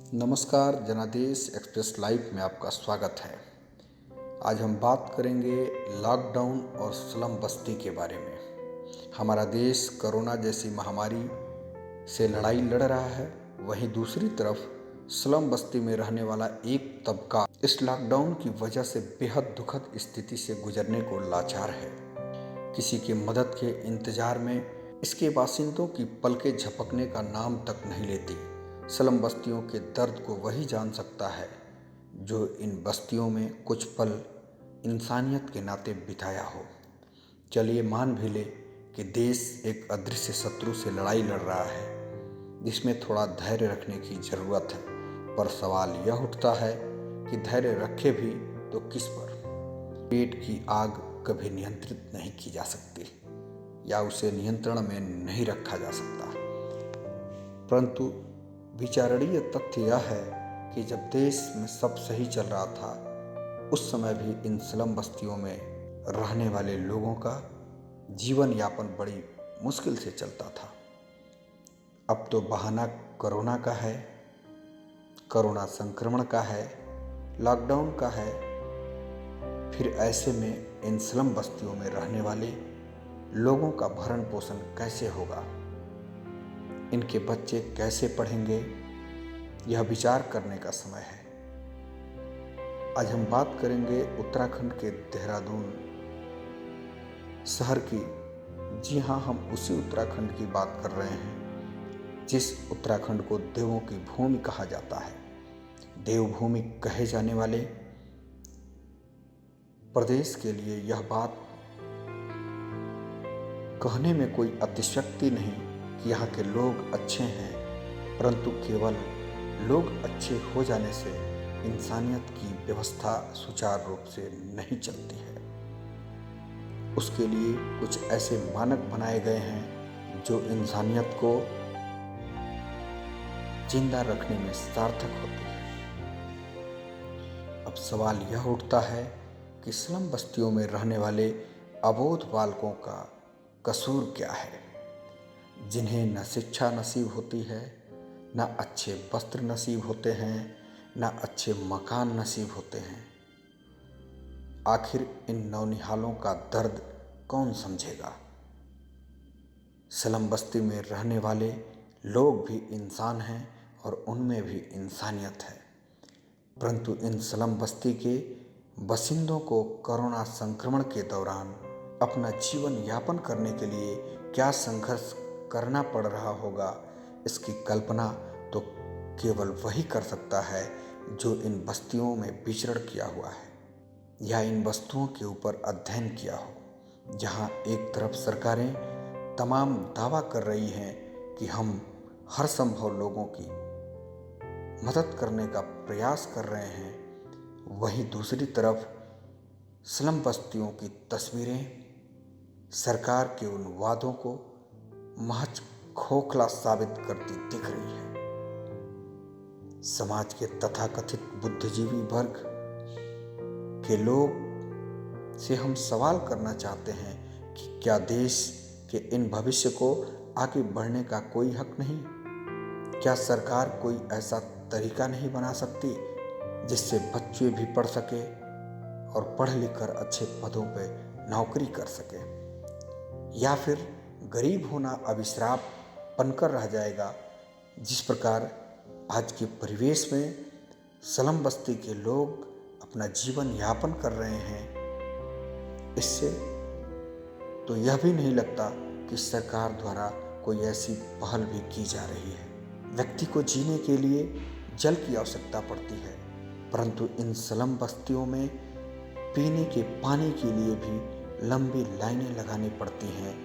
नमस्कार, जनादेश express live में आपका स्वागत है। आज हम बात करेंगे लॉकडाउन और स्लम बस्ती के बारे में। हमारा देश कोरोना जैसी महामारी से लड़ाई लड़ रहा है, वहीं दूसरी तरफ स्लम बस्ती में रहने वाला एक तबका इस लॉकडाउन की वजह से बेहद दुखद स्थिति से गुजरने को लाचार है। किसी की मदद के इंतजार में इसके बासिंदों की पलकें झपकने का नाम तक नहीं लेती। स्लम बस्तियों के दर्द को वही जान सकता है जो इन बस्तियों में कुछ पल इंसानियत के नाते बिताया हो। चलिए मान भी ले कि देश एक अदृश्य शत्रु से लड़ाई लड़ रहा है, जिसमें थोड़ा धैर्य रखने की ज़रूरत है। पर सवाल यह उठता है कि धैर्य रखे भी तो किस पर। पेट की आग कभी नियंत्रित नहीं की जा सकती या उसे नियंत्रण में नहीं रखा जा सकता, परंतु विचारणीय तथ्य यह है कि जब देश में सब सही चल रहा था, उस समय भी इन स्लम बस्तियों में रहने वाले लोगों का जीवन यापन बड़ी मुश्किल से चलता था। अब तो बहाना कोरोना का है, कोरोना संक्रमण का है, लॉकडाउन का है। फिर ऐसे में इन स्लम बस्तियों में रहने वाले लोगों का भरण पोषण कैसे होगा, इनके बच्चे कैसे पढ़ेंगे, यह विचार करने का समय है। आज हम बात करेंगे उत्तराखंड के देहरादून शहर की। जी हाँ, हम उसी उत्तराखंड की बात कर रहे हैं जिस उत्तराखंड को देवों की भूमि कहा जाता है। देवभूमि कहे जाने वाले प्रदेश के लिए यह बात कहने में कोई अतिशयोक्ति नहीं कि यहाँ के लोग अच्छे हैं, परंतु केवल लोग अच्छे हो जाने से इंसानियत की व्यवस्था सुचारू रूप से नहीं चलती है। उसके लिए कुछ ऐसे मानक बनाए गए हैं जो इंसानियत को जिंदा रखने में सार्थक होते हैं। अब सवाल यह उठता है कि स्लम बस्तियों में रहने वाले अबोध बालकों का कसूर क्या है, जिन्हें न शिक्षा नसीब होती है, न अच्छे वस्त्र नसीब होते हैं, न अच्छे मकान नसीब होते हैं। आखिर इन नौनिहालों का दर्द कौन समझेगा। स्लम बस्ती में रहने वाले लोग भी इंसान हैं और उनमें भी इंसानियत है, परंतु इन स्लम बस्ती के बसिंदों को कोरोना संक्रमण के दौरान अपना जीवन यापन करने के लिए क्या संघर्ष करना पड़ रहा होगा, इसकी कल्पना तो केवल वही कर सकता है जो इन बस्तियों में विचरण किया हुआ है या इन वस्तुओं के ऊपर अध्ययन किया हो। जहां एक तरफ सरकारें तमाम दावा कर रही हैं कि हम हर संभव लोगों की मदद करने का प्रयास कर रहे हैं, वहीं दूसरी तरफ स्लम बस्तियों की तस्वीरें सरकार के उन वादों को महज खोखला साबित करती दिख रही है। समाज के तथाकथित बुद्धिजीवी वर्ग के लोग से हम सवाल करना चाहते हैं कि क्या देश के इन भविष्य को आगे बढ़ने का कोई हक नहीं? क्या सरकार कोई ऐसा तरीका नहीं बना सकती जिससे बच्चे भी पढ़ सके और पढ़ लिख कर अच्छे पदों पर नौकरी कर सके? या फिर गरीब होना अभिश्राप बनकर रह जाएगा, जिस प्रकार आज के परिवेश में स्लम बस्ती के लोग अपना जीवन यापन कर रहे हैं। इससे तो यह भी नहीं लगता कि सरकार द्वारा कोई ऐसी पहल भी की जा रही है। व्यक्ति को जीने के लिए जल की आवश्यकता पड़ती है, परंतु इन स्लम बस्तियों में पीने के पानी के लिए भी लंबी लाइनें लगानी पड़ती हैं,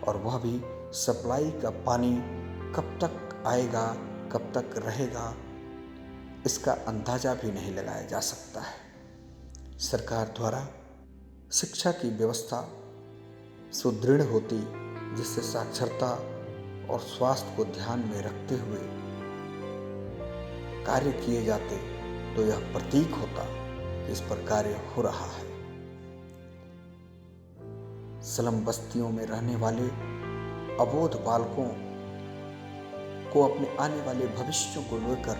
और वह भी सप्लाई का पानी कब तक आएगा, कब तक रहेगा, इसका अंदाजा भी नहीं लगाया जा सकता है। सरकार द्वारा शिक्षा की व्यवस्था सुदृढ़ होती, जिससे साक्षरता और स्वास्थ्य को ध्यान में रखते हुए कार्य किए जाते, तो यह प्रतीक होता कि इस पर कार्य हो रहा है। स्लम बस्तियों में रहने वाले अबोध बालकों को अपने आने वाले भविष्य को लेकर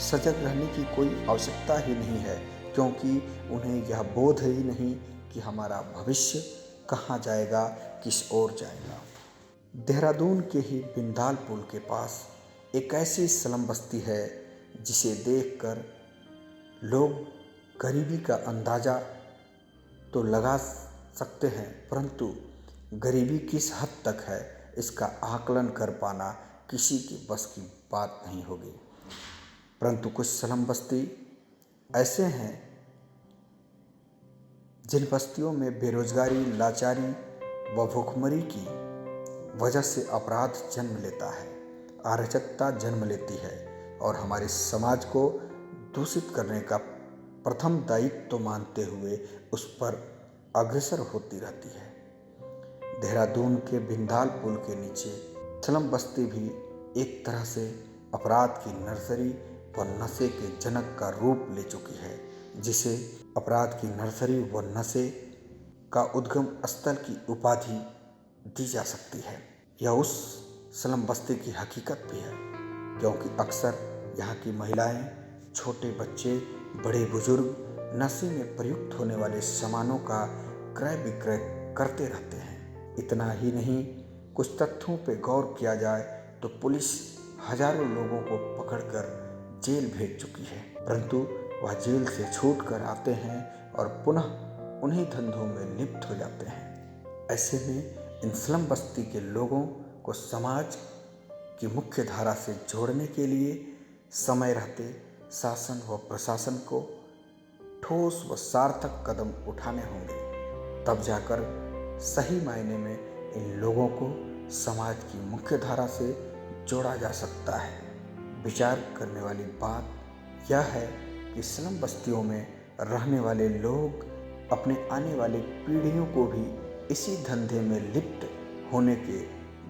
सजग रहने की कोई आवश्यकता ही नहीं है, क्योंकि उन्हें यह बोध ही नहीं कि हमारा भविष्य कहाँ जाएगा, किस ओर जाएगा। देहरादून के ही बिंदाल पुल के पास एक ऐसी स्लम बस्ती है जिसे देखकर लोग गरीबी का अंदाज़ा तो लगा सकते हैं, परंतु गरीबी किस हद तक है इसका आकलन कर पाना किसी की बस की बात नहीं होगी। परंतु कुछ स्लम बस्ती ऐसे हैं जिन बस्तियों में बेरोजगारी, लाचारी व भूखमरी की वजह से अपराध जन्म लेता है, अराजकता जन्म लेती है और हमारे समाज को दूषित करने का प्रथम दायित्व मानते हुए उस पर अग्रसर होती रहती है। देहरादून के बिंदाल पुल के नीचे स्लम बस्ती भी एक तरह से अपराध की नर्सरी व नशे के जनक का रूप ले चुकी है, जिसे अपराध की नर्सरी व नशे का उद्गम स्थल की उपाधि दी जा सकती है। यह उस स्लम बस्ती की हकीकत भी है, क्योंकि अक्सर यहाँ की महिलाएं, छोटे बच्चे, बड़े बुजुर्ग नशे में प्रयुक्त होने वाले सामानों का क्रय विक्रय करते रहते हैं। इतना ही नहीं, कुछ तथ्यों पर गौर किया जाए तो पुलिस हजारों लोगों को पकड़कर जेल भेज चुकी है, परंतु वह जेल से छूट कर आते हैं और पुनः उन्हीं धंधों में लिप्त हो जाते हैं। ऐसे में इन स्लम बस्ती के लोगों को समाज की मुख्य धारा से जोड़ने के लिए समय रहते शासन व प्रशासन को ठोस व सार्थक कदम उठाने होंगे, तब जाकर सही मायने में इन लोगों को समाज की मुख्य धारा से जोड़ा जा सकता है। विचार करने वाली बात यह है कि स्लम बस्तियों में रहने वाले लोग अपने आने वाली पीढ़ियों को भी इसी धंधे में लिप्त होने के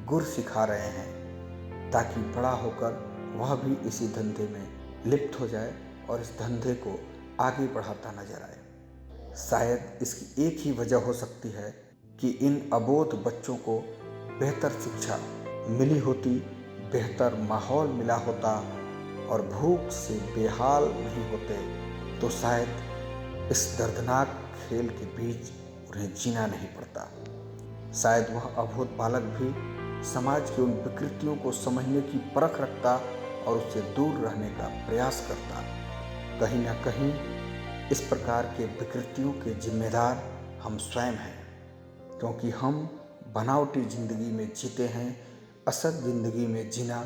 गुर सिखा रहे हैं, ताकि बड़ा होकर वह भी इसी धंधे में लिप्त हो जाए और इस धंधे को आगे बढ़ाता नजर आए। शायद इसकी एक ही वजह हो सकती है कि इन अबोध बच्चों को बेहतर शिक्षा मिली होती, बेहतर माहौल मिला होता और भूख से बेहाल नहीं होते, तो शायद इस दर्दनाक खेल के बीच उन्हें जीना नहीं पड़ता। शायद वह अबोध बालक भी समाज की उन विकृतियों को समझने की परख रखता और उससे दूर रहने का प्रयास करता। कहीं ना कहीं इस प्रकार के विकृतियों के जिम्मेदार हम स्वयं हैं, क्योंकि हम बनावटी जिंदगी में जीते हैं। असल जिंदगी में जीना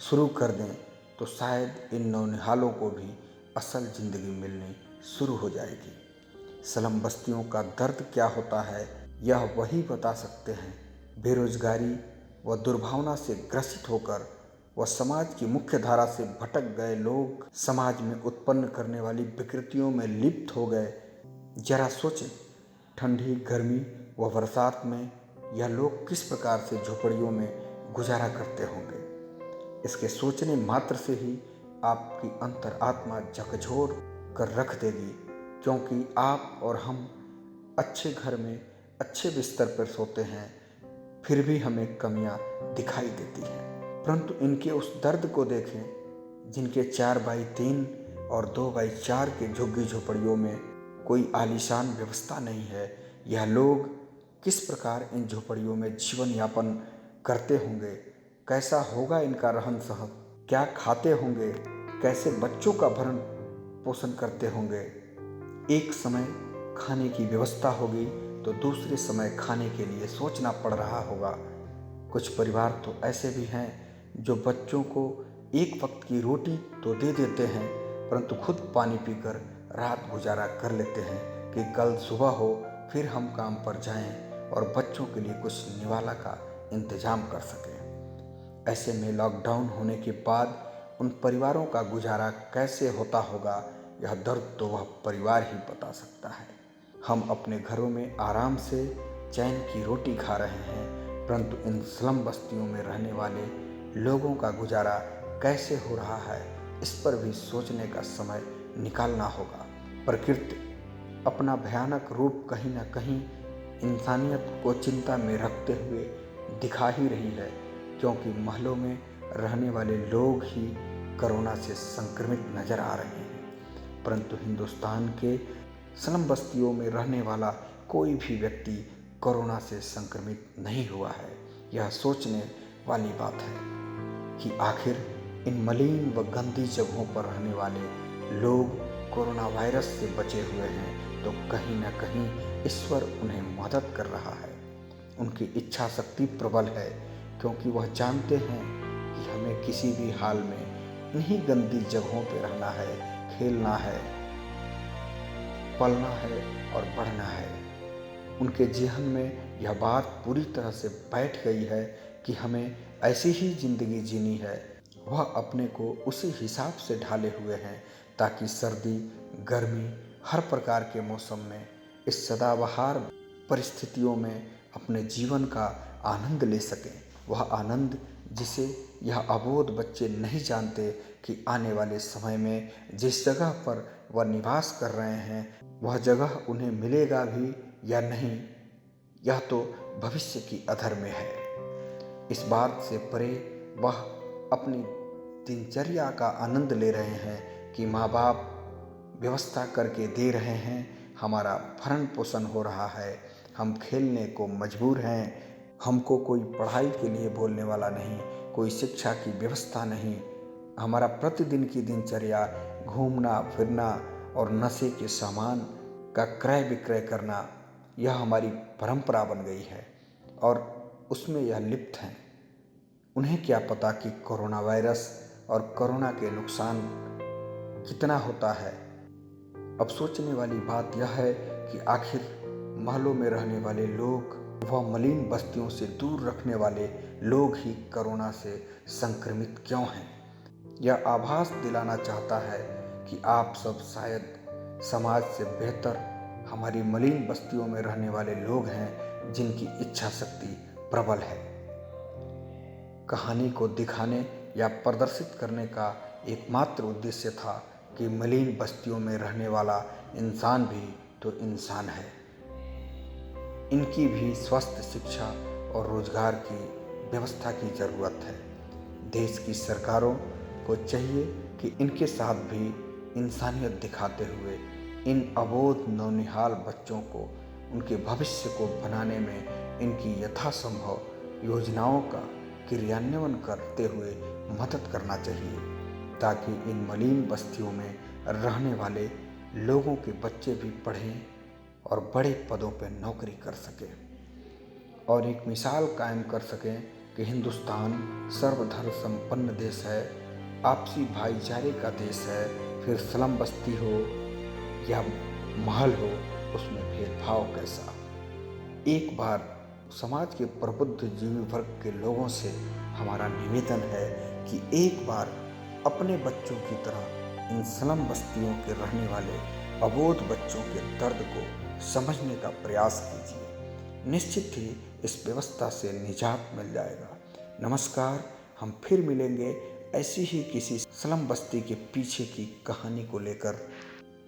शुरू कर दें तो शायद इन नौनिहालों को भी असल जिंदगी मिलनी शुरू हो जाएगी। स्लम बस्तियों का दर्द क्या होता है यह वही बता सकते हैं। बेरोजगारी व दुर्भावना से ग्रसित होकर व समाज की मुख्य धारा से भटक गए लोग समाज में उत्पन्न करने वाली विकृतियों में लिप्त हो गए। जरा सोचें, ठंडी, गर्मी व बरसात में यह लोग किस प्रकार से झोपड़ियों में गुजारा करते होंगे। इसके सोचने मात्र से ही आपकी अंतरात्मा झकझोर कर रख देगी, क्योंकि आप और हम अच्छे घर में अच्छे बिस्तर पर सोते हैं, फिर भी हमें कमियां दिखाई देती हैं। परंतु इनके उस दर्द को देखें जिनके 4x3 और 2x4 के झुग्गी झोपड़ियों में कोई आलीशान व्यवस्था नहीं है। यह लोग किस प्रकार इन झोपड़ियों में जीवन यापन करते होंगे, कैसा होगा इनका रहन सहन, क्या खाते होंगे, कैसे बच्चों का भरण पोषण करते होंगे। एक समय खाने की व्यवस्था होगी तो दूसरे समय खाने के लिए सोचना पड़ रहा होगा। कुछ परिवार तो ऐसे भी हैं जो बच्चों को एक वक्त की रोटी तो दे देते हैं, परंतु खुद पानी पीकर रात गुजारा कर लेते हैं कि कल सुबह हो फिर हम काम पर जाएं और बच्चों के लिए कुछ निवाला का इंतजाम कर सकें। ऐसे में लॉकडाउन होने के बाद उन परिवारों का गुजारा कैसे होता होगा, यह दर्द तो वह परिवार ही बता सकता है। हम अपने घरों में आराम से चैन की रोटी खा रहे हैं, परंतु इन स्लम बस्तियों में रहने वाले लोगों का गुजारा कैसे हो रहा है, इस पर भी सोचने का समय निकालना होगा। प्रकृति अपना भयानक रूप कहीं ना कहीं इंसानियत को चिंता में रखते हुए दिखा ही रही है, क्योंकि महलों में रहने वाले लोग ही कोरोना से संक्रमित नजर आ रहे हैं, परंतु हिंदुस्तान के स्लम बस्तियों में रहने वाला कोई भी व्यक्ति कोरोना से संक्रमित नहीं हुआ है। यह सोचने वाली बात है कि आखिर इन मलिन व गंदी जगहों पर रहने वाले लोग कोरोना वायरस से बचे हुए हैं, तो कहीं न कहीं ईश्वर उन्हें मदद कर रहा है। उनकी इच्छा शक्ति प्रबल है, क्योंकि वह जानते हैं कि हमें किसी भी हाल में इन्हीं गंदी जगहों पर रहना है, खेलना है, पलना है और बढ़ना है। उनके जेहन में यह बात पूरी तरह से बैठ गई है कि हमें ऐसी ही जिंदगी जीनी है। वह अपने को उसी हिसाब से ढाले हुए हैं ताकि सर्दी, गर्मी, हर प्रकार के मौसम में इस सदाबहार परिस्थितियों में अपने जीवन का आनंद ले सकें। वह आनंद जिसे यह अबोध बच्चे नहीं जानते कि आने वाले समय में जिस जगह पर वह निवास कर रहे हैं, वह जगह उन्हें मिलेगा भी या नहीं, यह तो भविष्य की अधर में है। इस बात से परे वह अपनी दिनचर्या का आनंद ले रहे हैं कि माँ बाप व्यवस्था करके दे रहे हैं, हमारा भरण पोषण हो रहा है, हम खेलने को मजबूर हैं, हमको कोई पढ़ाई के लिए बोलने वाला नहीं, कोई शिक्षा की व्यवस्था नहीं। हमारा प्रतिदिन की दिनचर्या घूमना फिरना और नशे के सामान का क्रय विक्रय करना, यह हमारी परंपरा बन गई है और उसमें यह लिप्त हैं। उन्हें क्या पता कि कोरोना वायरस और कोरोना के नुकसान कितना होता है। अब सोचने वाली बात यह है कि आखिर महलों में रहने वाले लोग व मलिन बस्तियों से दूर रखने वाले लोग ही कोरोना से संक्रमित क्यों हैं। यह आभास दिलाना चाहता है कि आप सब शायद समाज से बेहतर हमारी मलिन बस्तियों में रहने वाले लोग हैं, जिनकी इच्छा शक्ति प्रबल है। कहानी को दिखाने या प्रदर्शित करने का एकमात्र उद्देश्य था कि मलिन बस्तियों में रहने वाला इंसान भी तो इंसान है, इनकी भी स्वस्थ शिक्षा और रोजगार की व्यवस्था की ज़रूरत है। देश की सरकारों को चाहिए कि इनके साथ भी इंसानियत दिखाते हुए इन अबोध नौनिहाल बच्चों को उनके भविष्य को बनाने में इनकी यथासंभव योजनाओं का क्रियान्वयन करते हुए मदद करना चाहिए, ताकि इन मलिन बस्तियों में रहने वाले लोगों के बच्चे भी पढ़ें और बड़े पदों पर नौकरी कर सकें और एक मिसाल कायम कर सकें कि हिंदुस्तान सर्वधर्म संपन्न देश है, आपसी भाईचारे का देश है। फिर स्लम बस्ती हो या महल हो, उसमें भेदभाव कैसा। एक बार समाज के प्रबुद्ध जीवी वर्ग के लोगों से हमारा निवेदन है कि एक बार अपने बच्चों की तरह इन स्लम बस्तियों के रहने वाले अबोध बच्चों के दर्द को समझने का प्रयास कीजिए। निश्चित ही इस व्यवस्था से निजात मिल जाएगा। नमस्कार, हम फिर मिलेंगे ऐसी ही किसी स्लम बस्ती के पीछे की कहानी को लेकर।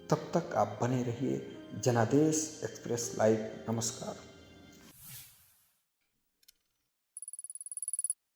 तब तक आप बने रहिए जनादेश एक्सप्रेस लाइव। नमस्कार।